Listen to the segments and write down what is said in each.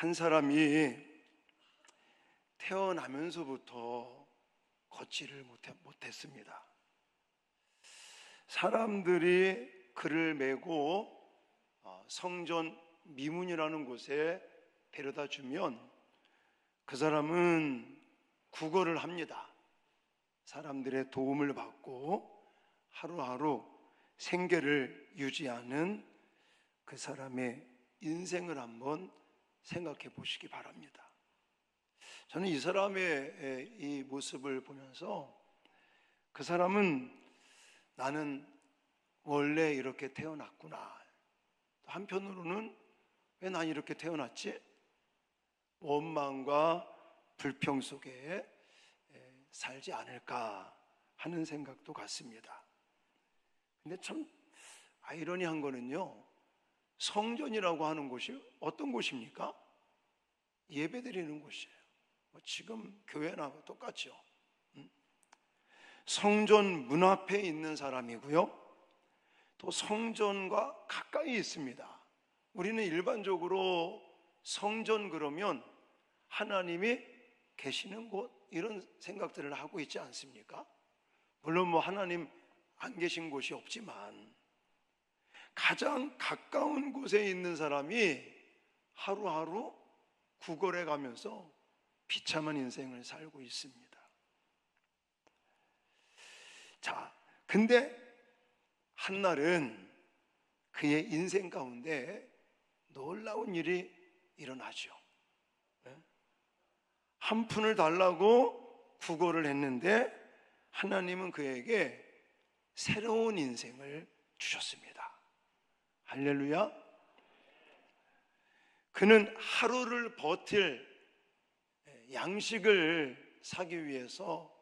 한 사람이 태어나면서부터 걷지를 못했습니다. 사람들이 그를 메고 성전 미문이라는 곳에 데려다 주면 그 사람은 구걸을 합니다. 사람들의 도움을 받고 하루하루 생계를 유지하는 그 사람의 인생을 한번 생각해 보시기 바랍니다. 저는 이 사람의 이 모습을 보면서 그 사람은 나는 원래 이렇게 태어났구나, 한편으로는 왜 난 이렇게 태어났지? 원망과 불평 속에 살지 않을까 하는 생각도 같습니다. 근데 참 아이러니한 거는요, 성전이라고 하는 곳이 어떤 곳입니까? 예배드리는 곳이에요. 지금 교회나 똑같죠. 성전 문 앞에 있는 사람이고요, 또 성전과 가까이 있습니다. 우리는 일반적으로 성전 그러면 하나님이 계시는 곳, 이런 생각들을 하고 있지 않습니까? 물론 하나님 안 계신 곳이 없지만 가장 가까운 곳에 있는 사람이 하루하루 구걸해 가면서 비참한 인생을 살고 있습니다. 자, 근데 한날은 그의 인생 가운데 놀라운 일이 일어나죠. 한 푼을 달라고 구걸을 했는데 하나님은 그에게 새로운 인생을 주셨습니다. 할렐루야. 그는 하루를 버틸 양식을 사기 위해서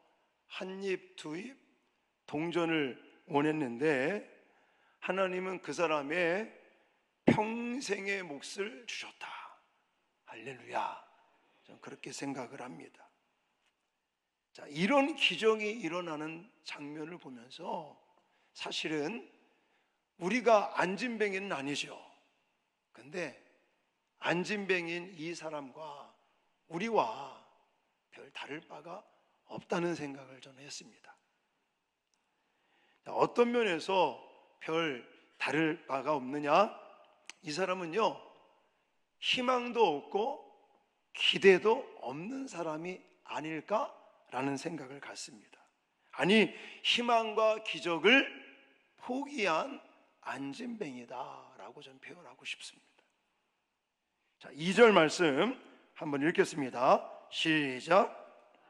한 입, 두 입 동전을 원했는데 하나님은 그 사람의 평생의 몫을 주셨다. 할렐루야. 저는 그렇게 생각을 합니다. 자, 이런 기적이 일어나는 장면을 보면서 사실은 우리가 안진뱅이는 아니죠. 근데 안진뱅이인 이 사람과 우리와 별 다를 바가 없다는 생각을 저는 했습니다. 자, 어떤 면에서 별 다를 바가 없느냐? 이 사람은요, 희망도 없고 기대도 없는 사람이 아닐까라는 생각을 갖습니다. 아니, 희망과 기적을 포기한 안진뱅이다라고 저는 표현하고 싶습니다. 자, 2절 말씀 한번 읽겠습니다. 시작.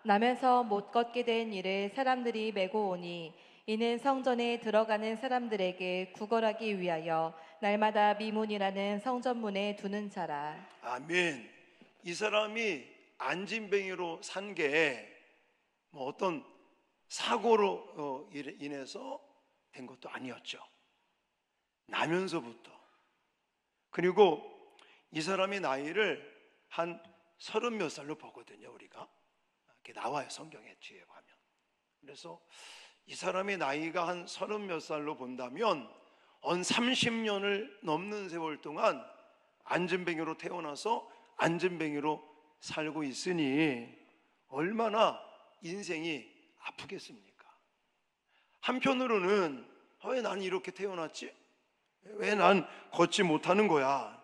나면서 못 걷게 된 이를 사람들이 메고 오니 이는 성전에 들어가는 사람들에게 구걸하기 위하여 날마다 미문이라는 성전문에 두는 자라. 아멘. 이 사람이 안진뱅이로 산 게 어떤 사고로 인해서 된 것도 아니었죠. 나면서부터. 그리고 이 사람의 나이를 한 30몇 살로 보거든요. 우리가 이렇게 나와요, 성경에 뒤에 가면. 그래서 이 사람의 나이가 한 30몇 살로 본다면 언 30년을 넘는 세월 동안 안진뱅이로 태어나서 안진뱅이로 살고 있으니 얼마나 인생이 아프겠습니까? 한편으로는 왜 난 이렇게 태어났지? 왜 난 걷지 못하는 거야?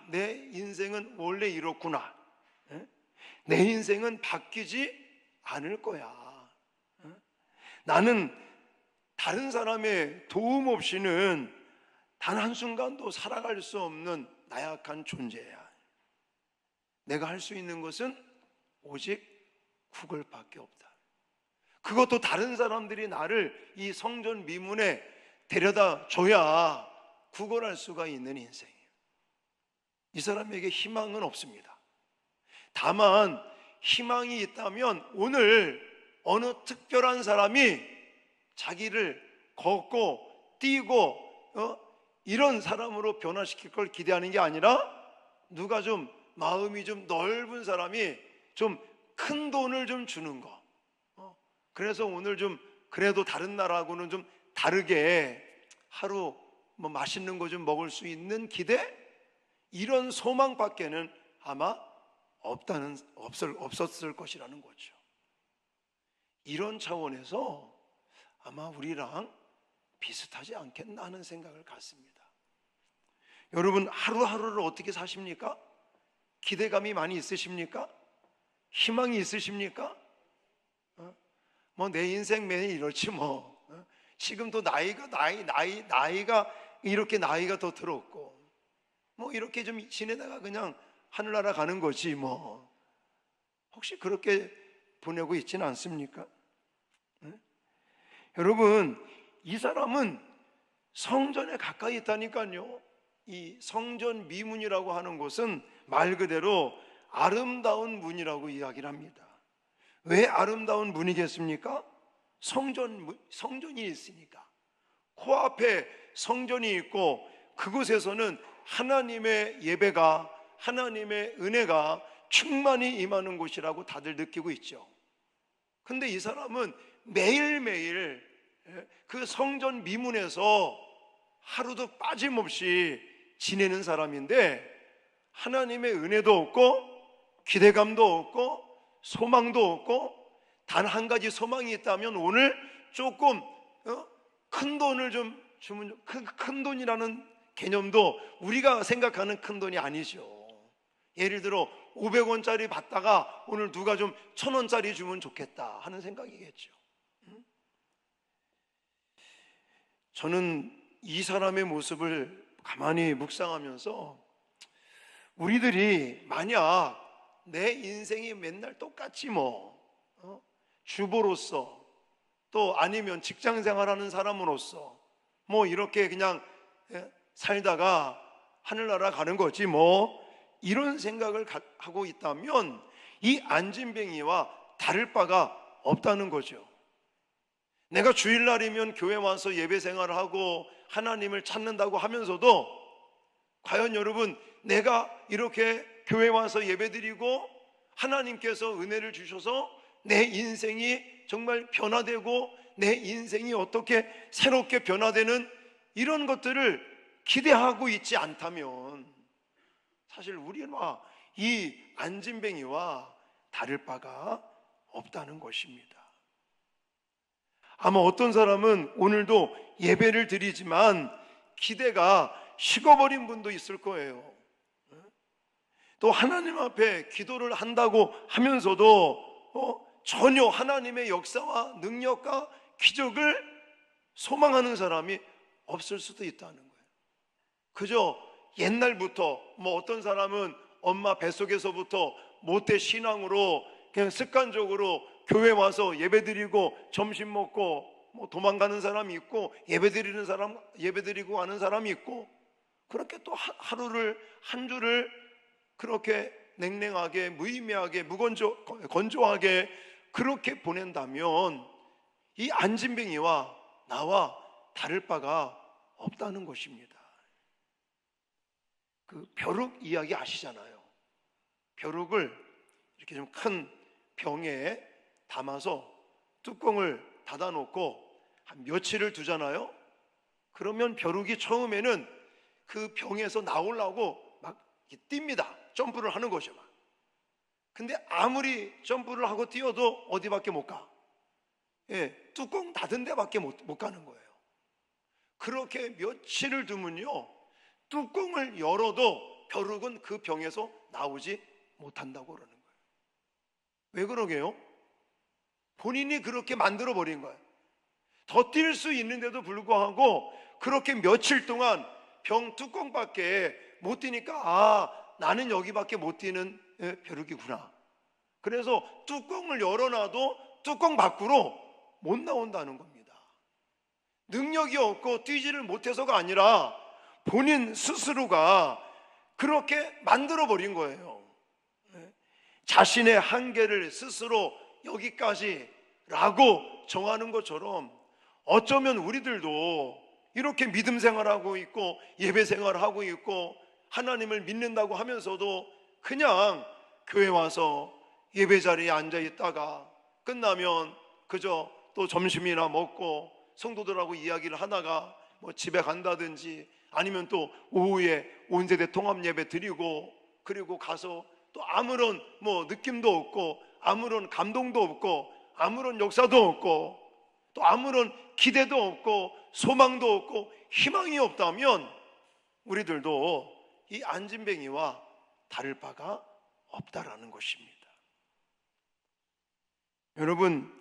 내 인생은 원래 이렇구나. 내 인생은 바뀌지 않을 거야. 나는 다른 사람의 도움 없이는 단 한순간도 살아갈 수 없는 나약한 존재야. 내가 할 수 있는 것은 오직 구걸밖에 없다. 그것도 다른 사람들이 나를 이 성전 미문에 데려다 줘야 구걸할 수가 있는 인생이에요. 이 사람에게 희망은 없습니다. 다만 희망이 있다면 오늘 어느 특별한 사람이 자기를 걷고 뛰고 이런 사람으로 변화시킬 걸 기대하는 게 아니라 누가 좀 마음이 좀 넓은 사람이 좀 큰 돈을 좀 주는 거. 그래서 오늘 좀 그래도 다른 나라하고는 좀 다르게 하루 맛있는 거 좀 먹을 수 있는 기대? 이런 소망밖에는 아마 없었을 것이라는 거죠. 이런 차원에서 아마 우리랑 비슷하지 않겠나 하는 생각을 갖습니다. 여러분, 하루하루를 어떻게 사십니까? 기대감이 많이 있으십니까? 희망이 있으십니까? 뭐 내 인생 매일 이렇지 뭐. 지금도 나이가 이렇게 나이가 더 들었고, 뭐 이렇게 좀 지내다가 그냥 하늘나라 가는 거지 뭐. 혹시 그렇게 보내고 있지는 않습니까? 여러분, 이 사람은 성전에 가까이 있다니까요. 이 성전 미문이라고 하는 곳은 말 그대로 아름다운 문이라고 이야기를 합니다. 왜 아름다운 문이겠습니까? 성전이 있으니까. 코앞에 성전이 있고 그곳에서는 하나님의 예배가, 하나님의 은혜가 충만히 임하는 곳이라고 다들 느끼고 있죠. 근데 이 사람은 매일매일 그 성전 미문에서 하루도 빠짐없이 지내는 사람인데, 하나님의 은혜도 없고 기대감도 없고 소망도 없고, 단 한 가지 소망이 있다면 오늘 조금 큰 돈을 좀 주면, 큰 돈이라는 개념도 우리가 생각하는 큰 돈이 아니죠. 예를 들어 500원짜리 받다가 오늘 누가 좀 1000원짜리 주면 좋겠다 하는 생각이겠죠. 저는 이 사람의 모습을 가만히 묵상하면서, 우리들이 만약 내 인생이 맨날 똑같이 주부로서, 또 아니면 직장 생활하는 사람으로서 이렇게 그냥 살다가 하늘나라 가는 거지 이런 생각을 하고 있다면 이 안진뱅이와 다를 바가 없다는 거죠. 내가 주일날이면 교회 와서 예배 생활을 하고 하나님을 찾는다고 하면서도, 과연 여러분, 내가 이렇게 교회 와서 예배드리고 하나님께서 은혜를 주셔서 내 인생이 정말 변화되고 내 인생이 어떻게 새롭게 변화되는 이런 것들을 기대하고 있지 않다면 사실 우리와 이 안진뱅이와 다를 바가 없다는 것입니다. 아마 어떤 사람은 오늘도 예배를 드리지만 기대가 식어버린 분도 있을 거예요. 또 하나님 앞에 기도를 한다고 하면서도 전혀 하나님의 역사와 능력과 기적을 소망하는 사람이 없을 수도 있다는 거예요. 그저 옛날부터 어떤 사람은 엄마 뱃속에서부터 모태 신앙으로 그냥 습관적으로 교회 와서 예배드리고 점심 먹고 도망가는 사람이 있고, 예배드리고 가는 사람이 있고, 그렇게 또 하루를 한 주를 그렇게 냉랭하게 무의미하게 건조하게 그렇게 보낸다면 이 안진뱅이와 나와 다를 바가 없다는 것입니다. 그 벼룩 이야기 아시잖아요. 벼룩을 이렇게 좀 큰 병에 담아서 뚜껑을 닫아놓고 한 며칠을 두잖아요. 그러면 벼룩이 처음에는 그 병에서 나오려고 막 뜁니다. 점프를 하는 거죠. 근데 아무리 점프를 하고 뛰어도 어디밖에 못 가. 뚜껑 닫은 데밖에 못 가는 거예요. 그렇게 며칠을 두면요, 뚜껑을 열어도 벼룩은 그 병에서 나오지 못한다고 그러는 거예요. 왜 그러게요? 본인이 그렇게 만들어 버린 거예요. 더 뛸 수 있는데도 불구하고 그렇게 며칠 동안 병 뚜껑밖에 못 뛰니까, 나는 여기밖에 못 뛰는 벼룩이구나. 그래서 뚜껑을 열어놔도 뚜껑 밖으로 못 나온다는 겁니다. 능력이 없고 뛰지를 못해서가 아니라 본인 스스로가 그렇게 만들어 버린 거예요. 자신의 한계를 스스로 여기까지라고 정하는 것처럼, 어쩌면 우리들도 이렇게 믿음 생활하고 있고 예배 생활하고 있고 하나님을 믿는다고 하면서도 그냥 교회 와서 예배 자리에 앉아 있다가 끝나면 그저 또 점심이나 먹고 성도들하고 이야기를 하다가 집에 간다든지 아니면 또 오후에 온세대 통합예배 드리고, 그리고 가서 또 아무런 느낌도 없고, 아무런 감동도 없고, 아무런 역사도 없고, 또 아무런 기대도 없고, 소망도 없고, 희망이 없다면 우리들도 이 안진뱅이와 다를 바가 없다라는 것입니다. 여러분,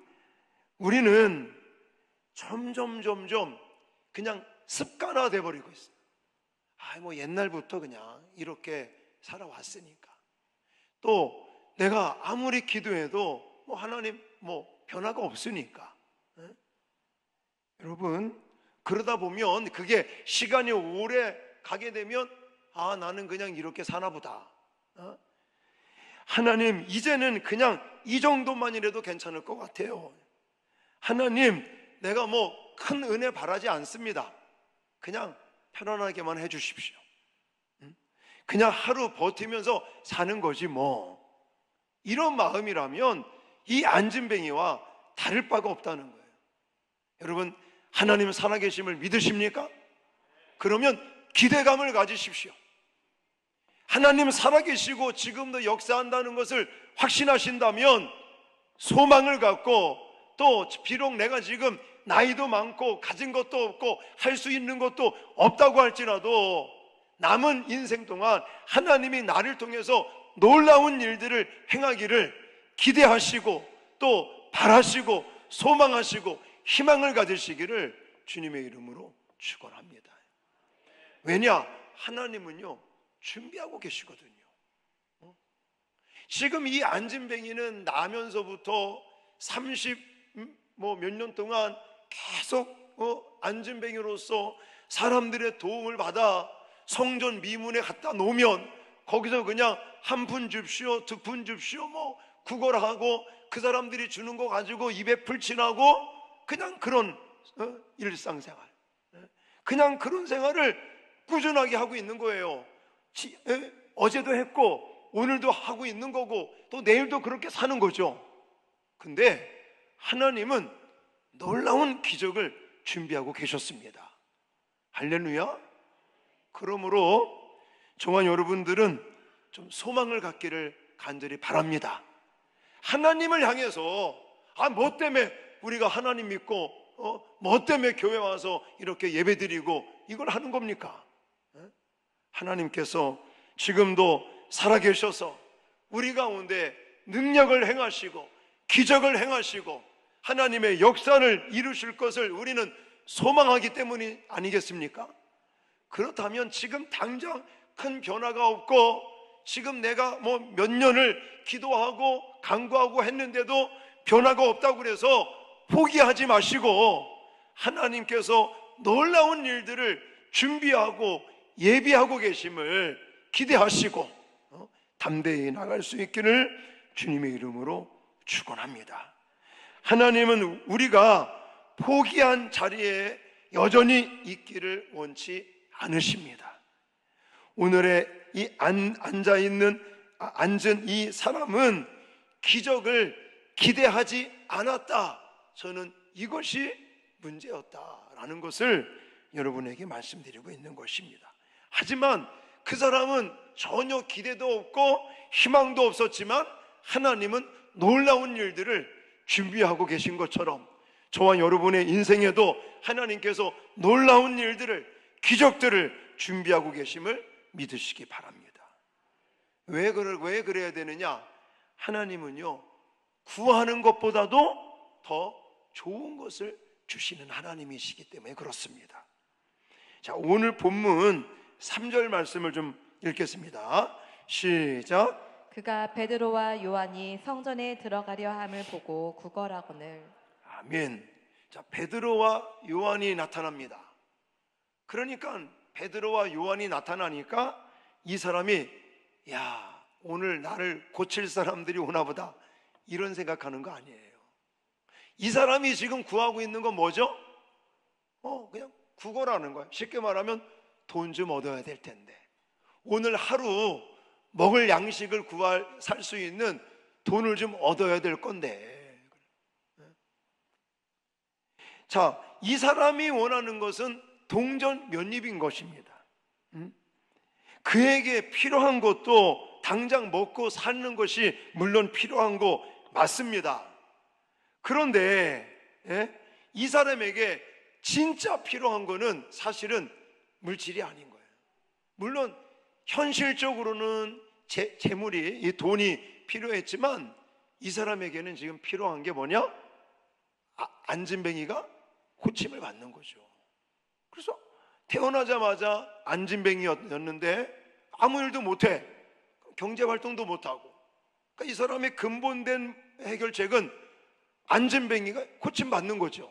우리는 점점 그냥 습관화돼 버리고 있어요. 옛날부터 그냥 이렇게 살아왔으니까. 또 내가 아무리 기도해도 하나님 변화가 없으니까. 여러분, 그러다 보면 그게 시간이 오래 가게 되면 나는 그냥 이렇게 사나 보다. 하나님, 이제는 그냥 이 정도만이라도 괜찮을 것 같아요. 하나님, 내가 큰 은혜 바라지 않습니다. 그냥 편안하게만 해주십시오. 그냥 하루 버티면서 사는 거지 이런 마음이라면 이 안진뱅이와 다를 바가 없다는 거예요. 여러분, 하나님 살아계심을 믿으십니까? 그러면 기대감을 가지십시오. 하나님 살아계시고 지금도 역사한다는 것을 확신하신다면 소망을 갖고, 또 비록 내가 지금 나이도 많고 가진 것도 없고 할 수 있는 것도 없다고 할지라도 남은 인생 동안 하나님이 나를 통해서 놀라운 일들을 행하기를 기대하시고, 또 바라시고 소망하시고 희망을 가지시기를 주님의 이름으로 축원합니다. 왜냐? 하나님은요 준비하고 계시거든요. 지금 이 안진뱅이는 나면서부터 30 몇 년 동안 계속 안진뱅이로서 사람들의 도움을 받아 성전 미문에 갖다 놓으면 거기서 그냥 한 푼 줍시오, 두 푼 줍시오 구걸하고 그 사람들이 주는 거 가지고 입에 풀칠하고 그냥 그런 일상생활, 그냥 그런 생활을 꾸준하게 하고 있는 거예요. 어제도 했고 오늘도 하고 있는 거고 또 내일도 그렇게 사는 거죠. 근데 하나님은 놀라운 기적을 준비하고 계셨습니다. 할렐루야. 그러므로 저와 여러분들은 좀 소망을 갖기를 간절히 바랍니다. 하나님을 향해서 뭐 때문에 우리가 하나님 믿고 뭐 때문에 교회 와서 이렇게 예배드리고 이걸 하는 겁니까? 하나님께서 지금도 살아계셔서 우리 가운데 능력을 행하시고 기적을 행하시고 하나님의 역사를 이루실 것을 우리는 소망하기 때문이 아니겠습니까? 그렇다면 지금 당장 큰 변화가 없고 지금 내가 몇 년을 기도하고 간구하고 했는데도 변화가 없다고 그래서 포기하지 마시고 하나님께서 놀라운 일들을 준비하고 예비하고 계심을 기대하시고 담대히 나갈 수 있기를 주님의 이름으로 축원합니다. 하나님은 우리가 포기한 자리에 여전히 있기를 원치 않으십니다. 오늘의 이 앉은 이 사람은 기적을 기대하지 않았다. 저는 이것이 문제였다라는 것을 여러분에게 말씀드리고 있는 것입니다. 하지만 그 사람은 전혀 기대도 없고 희망도 없었지만 하나님은 놀라운 일들을 준비하고 계신 것처럼 저와 여러분의 인생에도 하나님께서 놀라운 일들을, 기적들을 준비하고 계심을 믿으시기 바랍니다. 왜 그래야 되느냐? 하나님은요 구하는 것보다도 더 좋은 것을 주시는 하나님이시기 때문에 그렇습니다. 자, 오늘 본문 3절 말씀을 좀 읽겠습니다. 시작. 그가 베드로와 요한이 성전에 들어가려 함을 보고 구걸하거늘. 아멘. 자, 베드로와 요한이 나타납니다. 그러니까 베드로와 요한이 나타나니까 이 사람이 오늘 나를 고칠 사람들이 오나 보다 이런 생각하는 거 아니에요. 이 사람이 지금 구하고 있는 건 뭐죠? 그냥 구걸하는 거야. 쉽게 말하면 돈 좀 얻어야 될 텐데 오늘 하루 먹을 양식을 살 수 있는 돈을 좀 얻어야 될 건데. 자, 이 사람이 원하는 것은 동전 몇 입인 것입니다. 그에게 필요한 것도 당장 먹고 사는 것이 물론 필요한 거 맞습니다. 그런데 이 사람에게 진짜 필요한 거는 사실은 물질이 아닌 거예요. 물론 현실적으로는 재물이, 이 돈이 필요했지만 이 사람에게는 지금 필요한 게 뭐냐? 안진뱅이가 고침을 받는 거죠. 그래서 태어나자마자 안진뱅이였는데 아무 일도 못해, 경제활동도 못하고, 그러니까 이 사람의 근본된 해결책은 안진뱅이가 고침받는 거죠.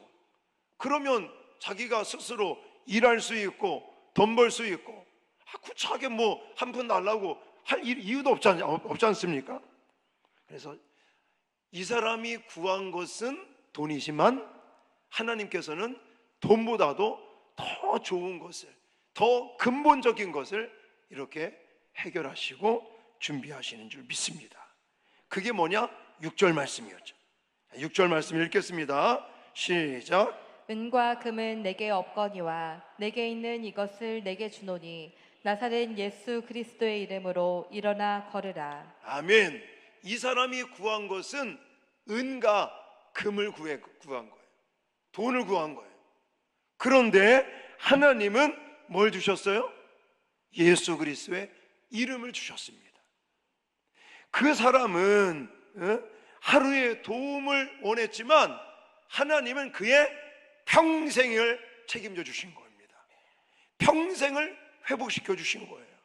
그러면 자기가 스스로 일할 수 있고 돈 벌 수 있고, 구차하게 뭐 한 푼 달라고 할 이유도 없지 않습니까? 그래서 이 사람이 구한 것은 돈이지만 하나님께서는 돈보다도 더 좋은 것을, 더 근본적인 것을 이렇게 해결하시고 준비하시는 줄 믿습니다. 그게 뭐냐? 6절 말씀이었죠. 6절 말씀 읽겠습니다. 시작. 은과 금은 내게 없거니와 내게 있는 이것을 내게 주노니 나사렛 예수 그리스도의 이름으로 일어나 걸으라. 아멘. 이 사람이 구한 것은 은과 금을 구한 거예요. 돈을 구한 거예요. 그런데 하나님은 뭘 주셨어요? 예수 그리스도의 이름을 주셨습니다. 그 사람은 하루의 도움을 원했지만 하나님은 그의 평생을 책임져 주신 겁니다. 평생을 회복시켜 주신 거예요.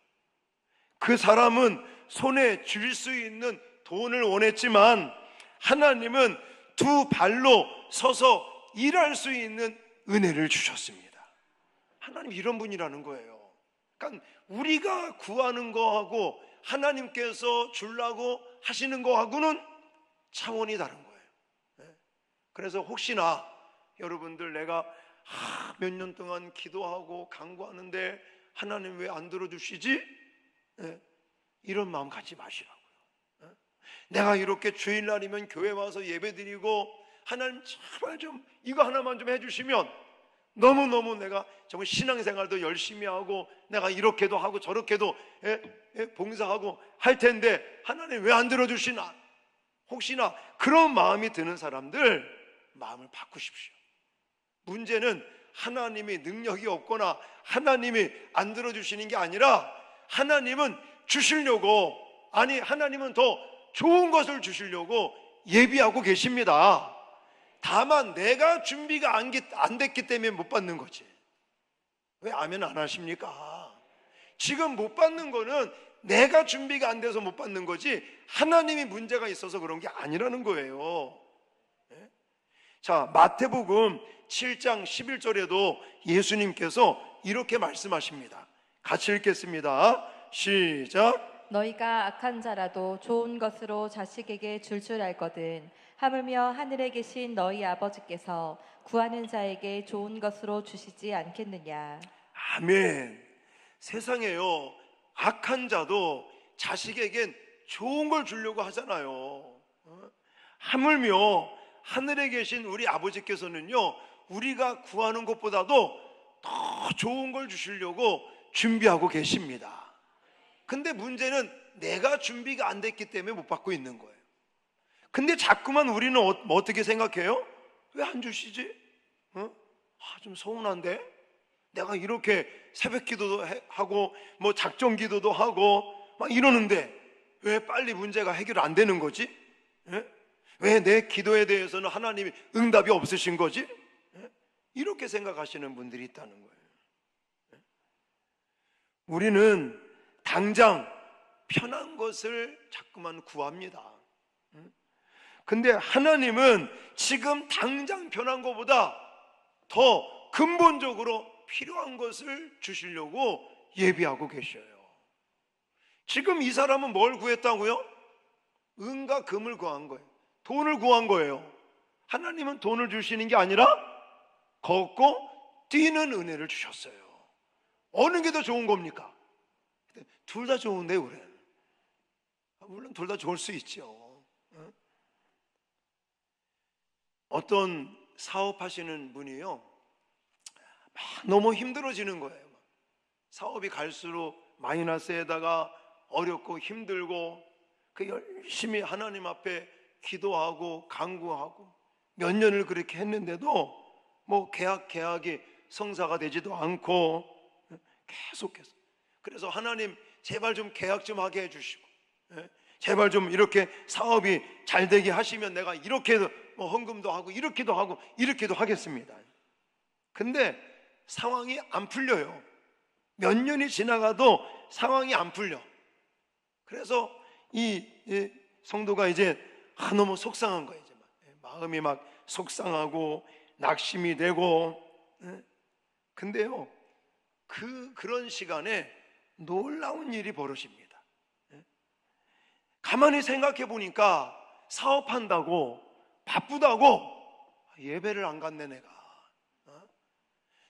그 사람은 손에 쥘 수 있는 돈을 원했지만 하나님은 두 발로 서서 일할 수 있는 은혜를 주셨습니다. 하나님 이런 분이라는 거예요. 그러니까 우리가 구하는 거하고 하나님께서 주려고 하시는 거하고는 차원이 다른 거예요. 그래서 혹시나 여러분들 내가 몇 년 동안 기도하고 간구하는데 하나님 왜 안 들어주시지? 이런 마음 갖지 마시라고요. 내가 이렇게 주일날이면 교회 와서 예배드리고 하나님 제발 좀 이거 하나만 좀 해주시면 너무너무 내가 정말 신앙생활도 열심히 하고 내가 이렇게도 하고 저렇게도 봉사하고 할 텐데 하나님 왜 안 들어주시나? 혹시나 그런 마음이 드는 사람들 마음을 바꾸십시오. 문제는 하나님이 능력이 없거나 하나님이 안 들어주시는 게 아니라 하나님은 주시려고, 아니 하나님은 더 좋은 것을 주시려고 예비하고 계십니다. 다만 내가 준비가 안 됐기 때문에 못 받는 거지. 왜 아멘 안 하십니까? 지금 못 받는 거는 내가 준비가 안 돼서 못 받는 거지 하나님이 문제가 있어서 그런 게 아니라는 거예요. 자, 마태복음 7장 11절에도 예수님께서 이렇게 말씀하십니다. 같이 읽겠습니다. 시작. 너희가 악한 자라도 좋은 것으로 자식에게 줄 알거든 하물며 하늘에 계신 너희 아버지께서 구하는 자에게 좋은 것으로 주시지 않겠느냐. 아멘. 세상에요, 악한 자도 자식에겐 좋은 걸 주려고 하잖아요. 하물며 하늘에 계신 우리 아버지께서는요, 우리가 구하는 것보다도 더 좋은 걸 주시려고 준비하고 계십니다. 근데 문제는 내가 준비가 안 됐기 때문에 못 받고 있는 거예요. 근데 자꾸만 우리는 어떻게 생각해요? 왜 안 주시지? 좀 서운한데? 내가 이렇게 새벽 기도도 하고 뭐 작정 기도도 하고 막 이러는데 왜 빨리 문제가 해결 안 되는 거지? 왜 내 기도에 대해서는 하나님이 응답이 없으신 거지? 이렇게 생각하시는 분들이 있다는 거예요. 우리는 당장 편한 것을 자꾸만 구합니다. 근데 하나님은 지금 당장 편한 것보다 더 근본적으로 필요한 것을 주시려고 예비하고 계셔요. 지금 이 사람은 뭘 구했다고요? 은과 금을 구한 거예요. 돈을 구한 거예요. 하나님은 돈을 주시는 게 아니라 걷고 뛰는 은혜를 주셨어요. 어느 게 더 좋은 겁니까? 둘 다 좋은데 그래. 물론 둘 다 좋을 수 있죠. 어떤 사업하시는 분이요, 막 너무 힘들어지는 거예요. 사업이 갈수록 마이너스에다가 어렵고 힘들고 그 열심히 하나님 앞에 기도하고 간구하고 몇 년을 그렇게 했는데도 뭐 계약이 성사가 되지도 않고 계속해서, 그래서 하나님 제발 좀 계약 좀 하게 해주시고, 제발 좀 이렇게 사업이 잘 되게 하시면 내가 이렇게 뭐 헌금도 하고 이렇게도 하고 이렇게도 하겠습니다. 근데 상황이 안 풀려요. 몇 년이 지나가도 상황이 안 풀려. 그래서 이 성도가 이제 너무 속상한 거예요. 이제 마음이 막 속상하고 낙심이 되고. 근데요, 그런 시간에 놀라운 일이 벌어집니다. 가만히 생각해 보니까 사업한다고 바쁘다고 예배를 안 갔네 내가.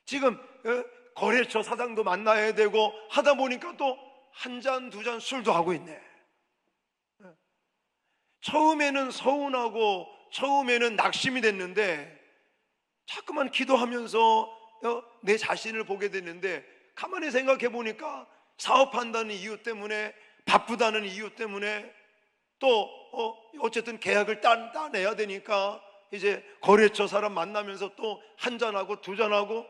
지금 거래처 사장도 만나야 되고 하다 보니까 또 한 잔 두 잔 술도 하고 있네. 처음에는 서운하고 처음에는 낙심이 됐는데 자꾸만 기도하면서 내 자신을 보게 됐는데, 가만히 생각해 보니까 사업한다는 이유 때문에, 바쁘다는 이유 때문에, 또 어쨌든 계약을 따내야 되니까 이제 거래처 사람 만나면서 또 한 잔하고 두 잔하고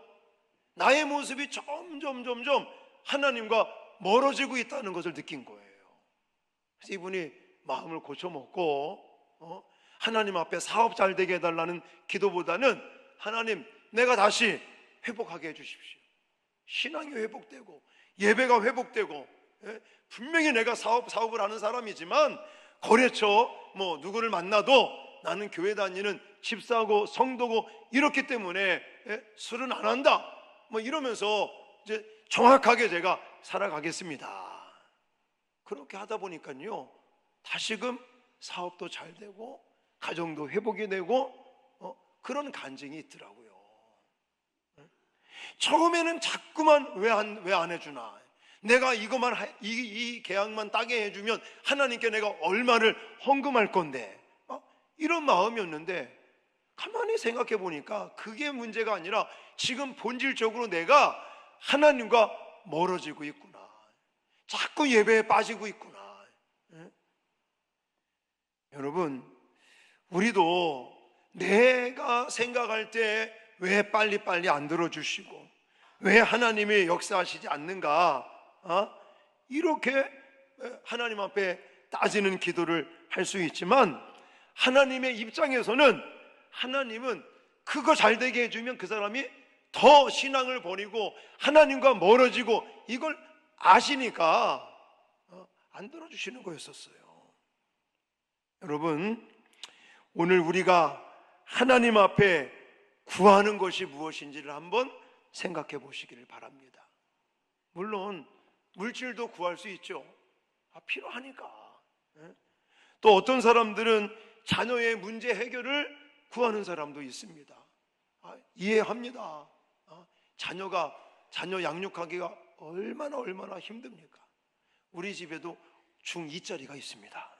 나의 모습이 점점 하나님과 멀어지고 있다는 것을 느낀 거예요. 그래서 이분이 마음을 고쳐먹고 하나님 앞에 사업 잘 되게 해달라는 기도보다는 하나님, 내가 다시 회복하게 해주십시오. 신앙이 회복되고 예배가 회복되고, 분명히 내가 사업을 하는 사람이지만 거래처 뭐 누구를 만나도 나는 교회 다니는 집사고 성도고 이렇기 때문에 술은 안 한다 뭐 이러면서 이제 정확하게 제가 살아가겠습니다. 그렇게 하다 보니까요, 다시금 사업도 잘 되고 가정도 회복이 되고 그런 간증이 있더라고요. 처음에는 자꾸만 왜 안 해주나, 내가 이것만 이 계약만 따게 해주면 하나님께 내가 얼마를 헌금할 건데, 이런 마음이었는데 가만히 생각해 보니까 그게 문제가 아니라 지금 본질적으로 내가 하나님과 멀어지고 있구나, 자꾸 예배에 빠지고 있구나. 여러분, 우리도 내가 생각할 때 왜 빨리빨리 안 들어주시고 왜 하나님이 역사하시지 않는가, 이렇게 하나님 앞에 따지는 기도를 할 수 있지만, 하나님의 입장에서는 하나님은 그거 잘 되게 해주면 그 사람이 더 신앙을 버리고 하나님과 멀어지고 이걸 아시니까 안 들어주시는 거였었어요. 여러분, 오늘 우리가 하나님 앞에 구하는 것이 무엇인지를 한번 생각해 보시기를 바랍니다. 물론 물질도 구할 수 있죠. 필요하니까. 또 어떤 사람들은 자녀의 문제 해결을 구하는 사람도 있습니다. 이해합니다. 자녀 양육하기가 얼마나 힘듭니까? 우리 집에도 중2짜리가 있습니다.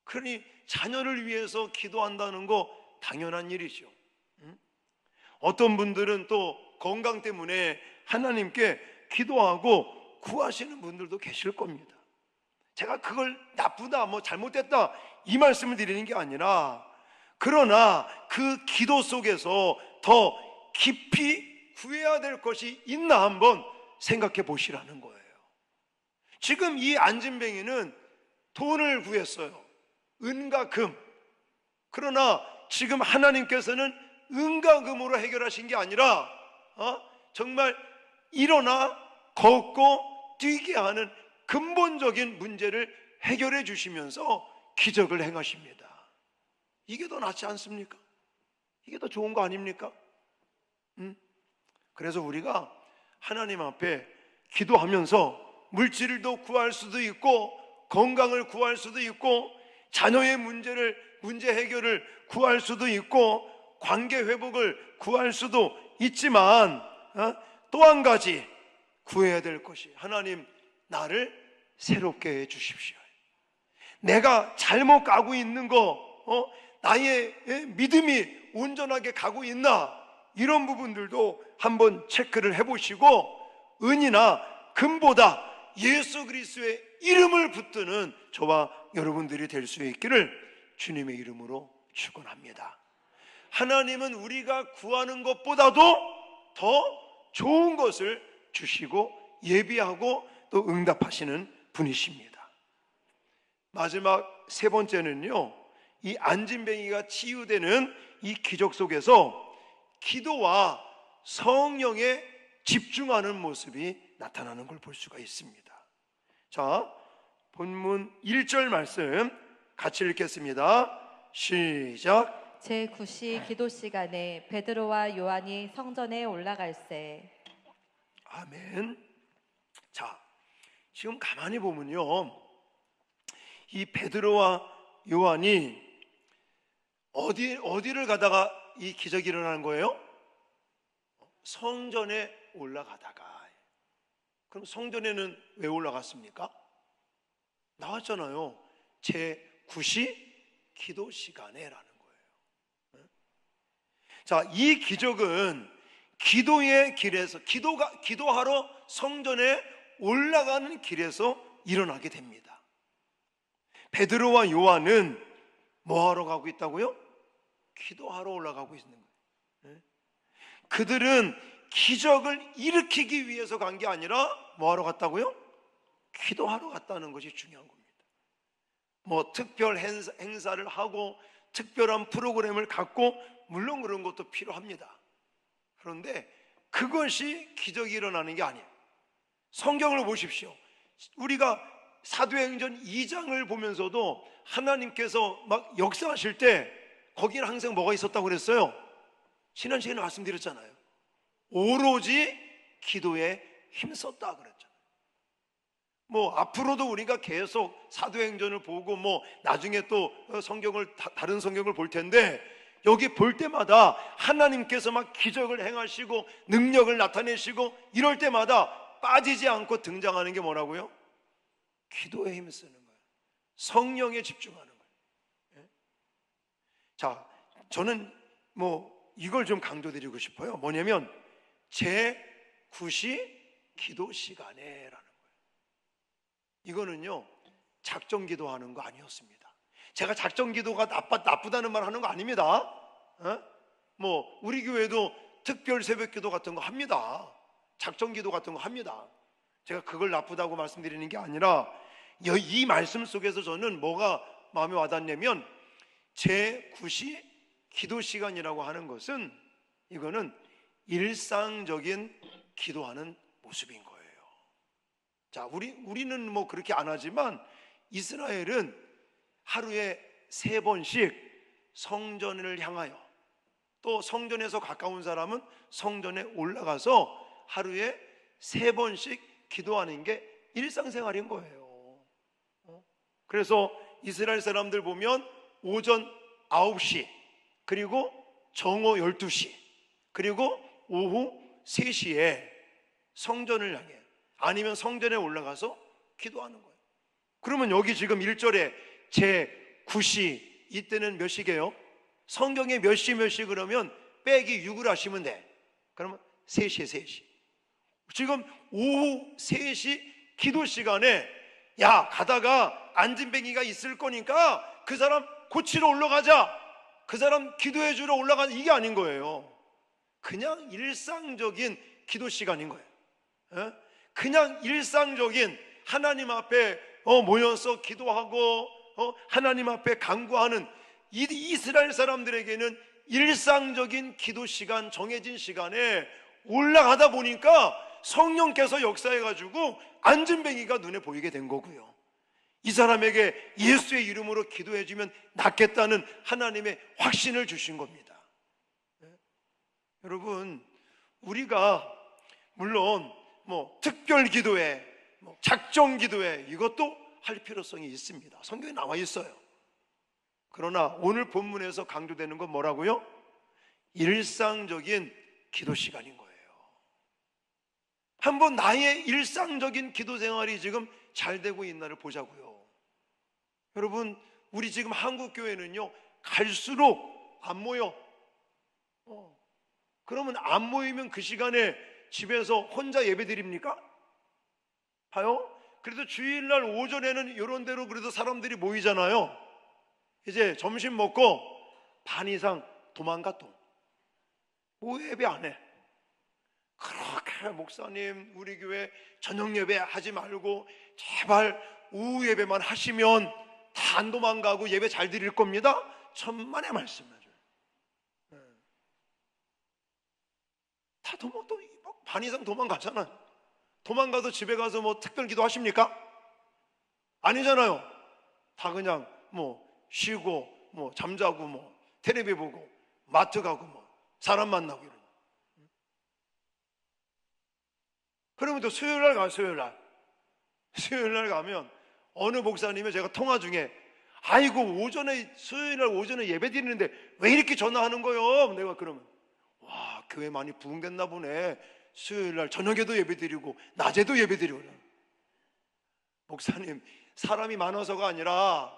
그러니 자녀를 위해서 기도한다는 거 당연한 일이죠. 어떤 분들은 또 건강 때문에 하나님께 기도하고 구하시는 분들도 계실 겁니다. 제가 그걸 나쁘다, 뭐 잘못됐다 이 말씀을 드리는 게 아니라, 그러나 그 기도 속에서 더 깊이 구해야 될 것이 있나 한번 생각해 보시라는 거예요. 지금 이 안진뱅이는 돈을 구했어요. 은과 금. 그러나 지금 하나님께서는 은과 금으로 해결하신 게 아니라 정말 일어나 걷고 뛰게 하는 근본적인 문제를 해결해 주시면서 기적을 행하십니다. 이게 더 낫지 않습니까? 이게 더 좋은 거 아닙니까? 그래서 우리가 하나님 앞에 기도하면서 물질도 구할 수도 있고 건강을 구할 수도 있고 자녀의 문제 해결을 구할 수도 있고 관계 회복을 구할 수도 있지만 또 한 가지 구해야 될 것이, 하나님 나를 새롭게 해 주십시오. 내가 잘못 가고 있는 거, 나의 믿음이 온전하게 가고 있나, 이런 부분들도 한번 체크를 해보시고 은이나 금보다 예수 그리스도의 이름을 붙드는 저와 여러분들이 될 수 있기를 주님의 이름으로 축원합니다. 하나님은 우리가 구하는 것보다도 더 좋은 것을 주시고 예비하고 또 응답하시는 분이십니다. 마지막 세 번째는요, 이 안진뱅이가 치유되는 이 기적 속에서 기도와 성령에 집중하는 모습이 나타나는 걸 볼 수가 있습니다. 자, 본문 1절 말씀 같이 읽겠습니다. 시작. 제9시 기도 시간에 베드로와 요한이 성전에 올라갈새. 아멘. 자, 지금 가만히 보면요, 이 베드로와 요한이 어디를 가다가 이 기적이 일어나는 거예요? 성전에 올라가다가. 그럼 성전에는 왜 올라갔습니까? 나왔잖아요. 제9시 기도 시간에라는 거예요. 자, 이 기적은 기도의 길에서 기도하러 성전에 올라가는 길에서 일어나게 됩니다. 베드로와 요한은 뭐 하러 가고 있다고요? 기도하러 올라가고 있는 거예요. 그들은 기적을 일으키기 위해서 간 게 아니라 뭐 하러 갔다고요? 기도하러 갔다는 것이 중요한 겁니다. 뭐 특별 행사를 하고 특별한 프로그램을 갖고 물론 그런 것도 필요합니다. 그런데 그것이 기적이 일어나는 게 아니에요. 성경을 보십시오. 우리가 사도행전 2장을 보면서도 하나님께서 막 역사하실 때 거기는 항상 뭐가 있었다고 그랬어요? 지난 시간에 말씀드렸잖아요. 오로지 기도에 힘썼다 그랬잖아요. 뭐 앞으로도 우리가 계속 사도행전을 보고 뭐 나중에 또 성경을 다른 성경을 볼 텐데 여기 볼 때마다 하나님께서 막 기적을 행하시고 능력을 나타내시고 이럴 때마다 빠지지 않고 등장하는 게 뭐라고요? 기도에 힘쓰는 거예요. 성령에 집중하는 거예요. 자, 저는 뭐 이걸 좀 강조드리고 싶어요. 뭐냐면 제9시 기도 시간에라는 거예요. 이거는요, 작정 기도하는 거 아니었습니다. 제가 작정 기도가 나쁘다는 말 하는 거 아닙니다. 뭐 우리 교회도 특별 새벽 기도 같은 거 합니다. 작정 기도 같은 거 합니다. 제가 그걸 나쁘다고 말씀드리는 게 아니라 이 말씀 속에서 저는 뭐가 마음에 와닿냐면 제9시 기도 시간이라고 하는 것은 이거는 일상적인 기도하는 모습인 거예요. 자, 우리는 뭐 그렇게 안 하지만 이스라엘은 하루에 3번씩 성전을 향하여, 또 성전에서 가까운 사람은 성전에 올라가서 하루에 3번씩 기도하는 게 일상생활인 거예요. 그래서 이스라엘 사람들 보면 오전 9시, 그리고 정오 12시, 그리고 오후 3시에 성전을 향해, 아니면 성전에 올라가서 기도하는 거예요. 그러면 여기 지금 1절에 제9시, 이때는 몇 시게요? 성경에 몇 시 그러면 빼기 6을 하시면 돼. 그러면 3시. 지금 오후 3시 기도 시간에 야, 가다가 안진뱅이가 있을 거니까 그 사람 고치러 올라가자, 그 사람 기도해 주러 올라가자, 이게 아닌 거예요. 그냥 일상적인 기도 시간인 거예요. 그냥 일상적인 하나님 앞에 모여서 기도하고 하나님 앞에 간구하는 이 이스라엘 사람들에게는 일상적인 기도 시간, 정해진 시간에 올라가다 보니까 성령께서 역사해가지고 안진뱅이가 눈에 보이게 된 거고요. 이 사람에게 예수의 이름으로 기도해주면 낫겠다는 하나님의 확신을 주신 겁니다. 여러분, 우리가 물론 뭐 특별 기도회, 뭐 작정 기도회, 이것도 할 필요성이 있습니다. 성경에 나와 있어요. 그러나 오늘 본문에서 강조되는 건 뭐라고요? 일상적인 기도 시간인 거예요. 한번 나의 일상적인 기도 생활이 지금 잘 되고 있나를 보자고요. 여러분, 우리 지금 한국 교회는요, 갈수록 안 모여. 그러면 안 모이면 그 시간에 집에서 혼자 예배 드립니까? 봐요. 그래도 주일날 오전에는 이런 데로 그래도 사람들이 모이잖아요. 이제 점심 먹고 반 이상 도망가 또. 오후 예배 안 해. 그렇게 목사님 우리 교회 저녁 예배 하지 말고 제발 오후 예배만 하시면 다 안 도망가고 예배 잘 드릴 겁니다. 천만의 말씀이죠. 다 반 이상 도망가잖아. 도망가도 집에 가서 뭐 특별 기도 하십니까? 아니잖아요. 다 그냥 뭐 쉬고 뭐 잠자고 뭐 텔레비 보고 마트 가고 뭐 사람 만나고 이런. 그러면 또 수요일날 가요. 수요일날 가면 어느 목사님이 제가 통화 중에 아이고 수요일날 오전에 예배 드리는데 왜 이렇게 전화하는 거요? 내가 그러면 와 교회 많이 부흥됐나 보네. 수요일날 저녁에도 예배 드리고 낮에도 예배 드리고. 목사님 사람이 많아서가 아니라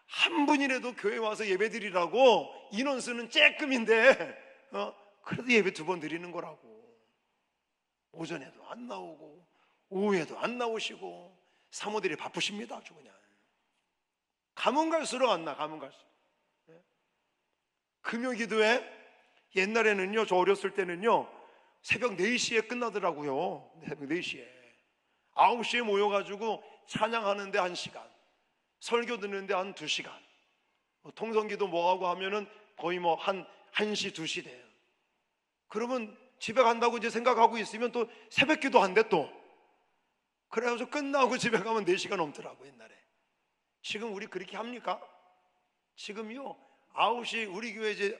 한 분이라도 교회 와서 예배 드리라고 인원수는 쬐끔인데 그래도 예배 2번 드리는 거라고. 오전에도 안 나오고 오후에도 안 나오시고 사모들이 바쁘십니다. 아주 그냥 가면 갈수록 안 나. 가면 갈수록. 금요기도회 옛날에는요 저 어렸을 때는요 새벽 4시에 끝나더라고요. 새벽 4시에 9시에 모여가지고 찬양하는데 1시간, 설교 듣는데 한 2시간, 통성기도 뭐하고 하면은 거의 뭐 한 1시 2시 돼요. 그러면 집에 간다고 이제 생각하고 있으면 또 새벽기도 한대 또. 그래가지고 끝나고 집에 가면 4시가 넘더라고 옛날에. 지금 우리 그렇게 합니까? 지금요 9시 우리 교회 이제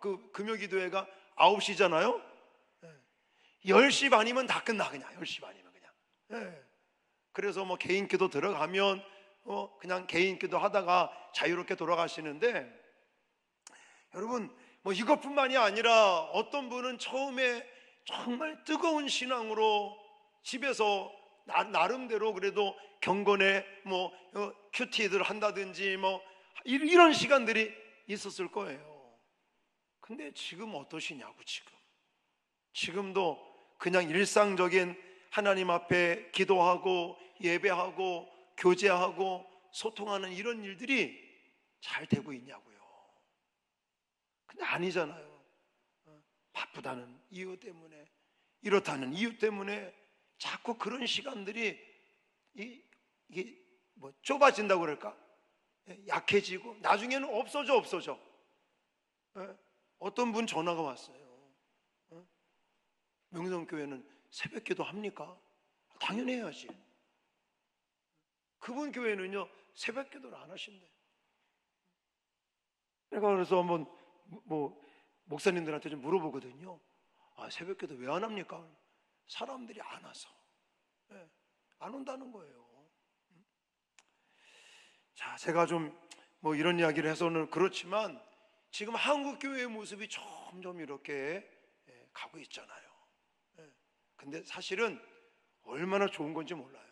그 금요기도회가 9시잖아요 10시 반이면 다 끝나. 그냥 10시 반이면 그냥. 그래서 뭐 개인기도 들어가면 그냥 개인기도 하다가 자유롭게 돌아가시는데, 여러분 뭐 이것뿐만이 아니라 어떤 분은 처음에 정말 뜨거운 신앙으로 집에서 나름대로 그래도 경건에 뭐 큐티들 한다든지 뭐 이런 시간들이 있었을 거예요. 근데 지금 어떠시냐고. 지금도 그냥 일상적인 하나님 앞에 기도하고 예배하고 교제하고 소통하는 이런 일들이 잘 되고 있냐고요. 근데 아니잖아요. 바쁘다는 이유 때문에, 이렇다는 이유 때문에 자꾸 그런 시간들이 이게 뭐 좁아진다고 그럴까? 약해지고 나중에는 없어져. 어떤 분 전화가 왔어요. 명성교회는 새벽기도 합니까? 당연히 해야지. 그분 교회는요 새벽기도를 안 하신대. 내가 그래서 한번 뭐 목사님들한테 좀 물어보거든요. 새벽기도 왜 안 합니까? 사람들이 안 와서. 안 온다는 거예요. 자, 제가 좀 뭐 이런 이야기를 해서는 그렇지만 지금 한국 교회의 모습이 점점 이렇게 가고 있잖아요. 근데 사실은 얼마나 좋은 건지 몰라요.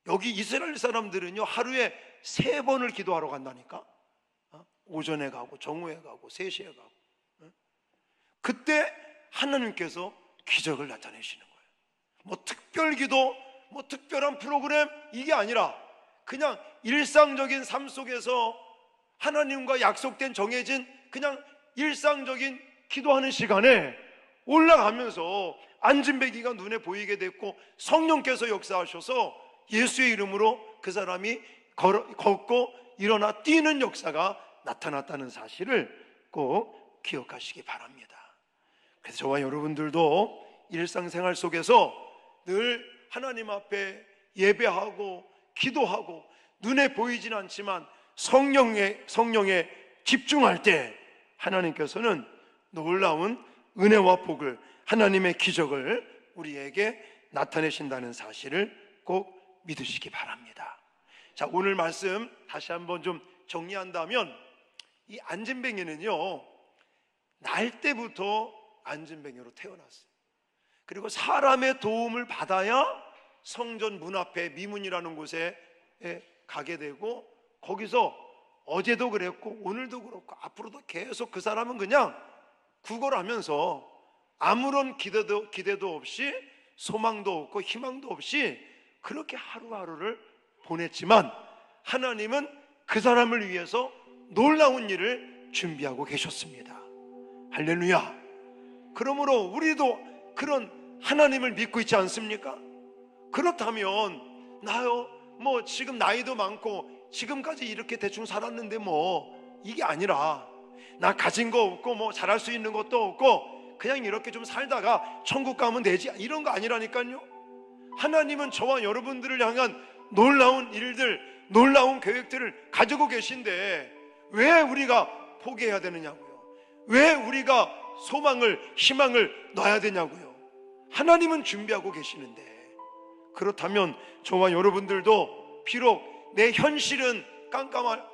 여기 이스라엘 사람들은요 하루에 3번을 기도하러 간다니까. 오전에 가고 정오에 가고 3시에 가고. 그때 하나님께서 기적을 나타내시는 거예요. 뭐 특별 기도, 뭐 특별한 프로그램 이게 아니라 그냥 일상적인 삶 속에서 하나님과 약속된 정해진 그냥 일상적인 기도하는 시간에 올라가면서 안진뱅이가 눈에 보이게 됐고 성령께서 역사하셔서 예수의 이름으로 그 사람이 걷고 일어나 뛰는 역사가 나타났다는 사실을 꼭 기억하시기 바랍니다. 그래서 저와 여러분들도 일상생활 속에서 늘 하나님 앞에 예배하고 기도하고 눈에 보이진 않지만 성령에 집중할 때 하나님께서는 놀라운 은혜와 복을, 하나님의 기적을 우리에게 나타내신다는 사실을 꼭 믿으시기 바랍니다. 자, 오늘 말씀 다시 한번 좀 정리한다면 이 안진뱅이는요 날 때부터 안진뱅이로 태어났어요. 그리고 사람의 도움을 받아야 성전 문 앞에 미문이라는 곳에 가게 되고, 거기서 어제도 그랬고 오늘도 그렇고 앞으로도 계속 그 사람은 그냥 구걸하면서 아무런 기대도 없이 소망도 없고 희망도 없이 그렇게 하루하루를 보냈지만 하나님은 그 사람을 위해서 놀라운 일을 준비하고 계셨습니다. 할렐루야. 그러므로 우리도 그런 하나님을 믿고 있지 않습니까? 그렇다면 나요 지금 나이도 많고 지금까지 이렇게 대충 살았는데 이게 아니라 나 가진 거 없고 잘할 수 있는 것도 없고 그냥 이렇게 좀 살다가 천국 가면 되지, 이런 거 아니라니까요. 하나님은 저와 여러분들을 향한 놀라운 일들, 놀라운 계획들을 가지고 계신데 왜 우리가 포기해야 되느냐고요. 왜 우리가 소망을, 희망을 놔야 되냐고요. 하나님은 준비하고 계시는데, 그렇다면 저와 여러분들도 비록 내 현실은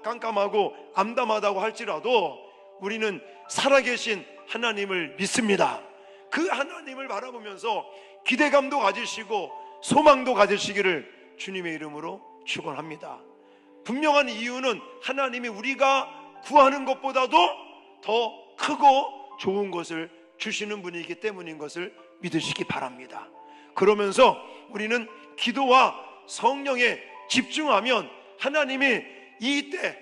깜깜하고 암담하다고 할지라도 우리는 살아계신 하나님을 믿습니다. 그 하나님을 바라보면서 기대감도 가지시고 소망도 가지시기를 주님의 이름으로 축원합니다. 분명한 이유는 하나님이 우리가 구하는 것보다도 더 크고 좋은 것을 주시는 분이기 때문인 것을 믿으시기 바랍니다. 그러면서 우리는 기도와 성령에 집중하면 하나님이 이때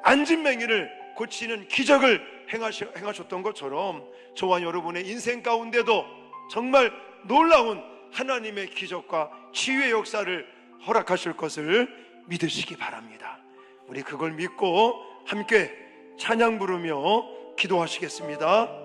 안진뱅이를 고치는 기적을 행하셨던 것처럼 저와 여러분의 인생 가운데도 정말 놀라운 하나님의 기적과 치유의 역사를 허락하실 것을 믿으시기 바랍니다. 우리 그걸 믿고 함께 찬양 부르며 기도하시겠습니다.